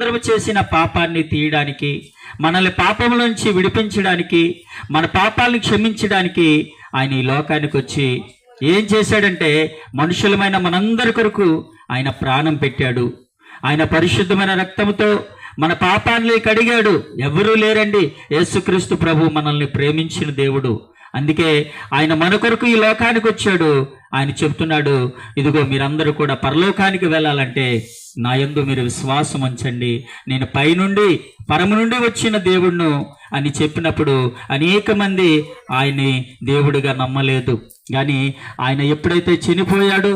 అందరూ చేసిన పాపాన్ని తీయడానికి, మనల్ని పాపం నుంచి విడిపించడానికి, మన పాపాలను క్షమించడానికి ఆయన ఈ లోకానికి వచ్చి ఏం చేశాడంటే, మనుషులమైన మనందరి కొరకు ఆయన ప్రాణం పెట్టాడు. ఆయన పరిశుద్ధమైన రక్తంతో మన పాపాన్ని కడిగాడు. ఎవరూ లేరండి, యేసుక్రీస్తు ప్రభు మనల్ని ప్రేమించిన దేవుడు. అందుకే ఆయన మన కొరకు ఈ లోకానికి వచ్చాడు. ఆయన చెప్తున్నాడు, ఇదిగో మీరందరూ కూడా పరలోకానికి వెళ్ళాలంటే నా యందు మీరు విశ్వాసం ఉంచండి, నేను పైనుండి పరము నుండి వచ్చిన దేవుణ్ణు అని చెప్పినప్పుడు అనేక మంది ఆయన్ని దేవుడిగా నమ్మలేదు. కానీ ఆయన ఎప్పుడైతే చనిపోయాడో,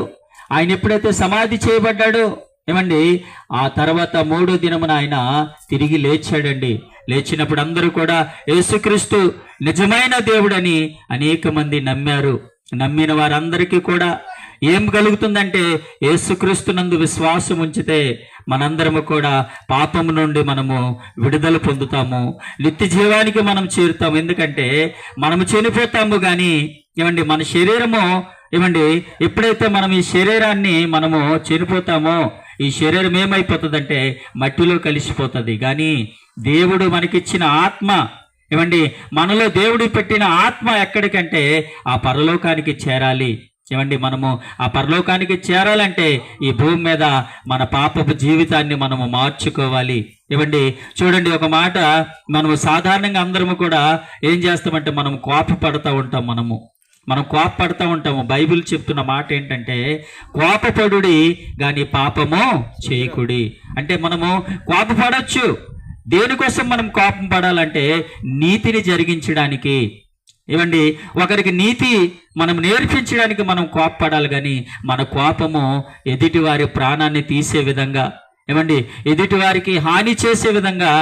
ఆయన ఎప్పుడైతే సమాధి చేయబడ్డాడో, ఏమండి, ఆ తర్వాత 3వ దినమున ఆయన తిరిగి లేచాడండి. లేచినప్పుడు అందరూ కూడా యేసుక్రీస్తు నిజమైన దేవుడని అనేక మంది నమ్మారు. నమ్మిన వారందరికీ కూడా ఏం కలుగుతుందంటే, యేసుక్రీస్తునందు విశ్వాసం ఉంచితే మనందరము కూడా పాపము నుండి మనము విడుదల పొందుతాము, నిత్య జీవానికి మనం చేరుతాము. ఎందుకంటే మనము చనిపోతాము, కానీ ఏమండి మన శరీరము, ఏమండి ఎప్పుడైతే మనం ఈ శరీరాన్ని మనము చనిపోతామో, ఈ శరీరం ఏమైపోతుందంటే మట్టిలో కలిసిపోతుంది. కానీ దేవుడు మనకిచ్చిన ఆత్మ, ఏమండి మనలో దేవుడు పెట్టిన ఆత్మ ఎక్కడికంటే ఆ పరలోకానికి చేరాలి. ఏమండి మనము ఆ పరలోకానికి చేరాలంటే ఈ భూమి మీద మన పాపపు జీవితాన్ని మనము మార్చుకోవాలి. ఏమండి చూడండి, ఒక మాట, మనము సాధారణంగా అందరము కూడా ఏం చేస్తామంటే మనం కోపపడుతూ ఉంటాం. మనం కోపపడుతూ ఉంటాము. బైబిల్ చెప్తున్న మాట ఏంటంటే, కోపపడుడి కానీ పాపము చేయకుడి. అంటే మనము కోపపడచ్చు. దేనికోసం మనం కోపం పడాలంటే నీతిని జరిగించడానికి. ఏమండి ఒకరికి నీతి మనం నేర్పించడానికి మనం కోపపడాలి. కానీ మన కోపము ఎదుటివారి ప్రాణాన్ని తీసే విధంగా, ఏమండి ఎదుటివారికి హాని చేసే విధంగా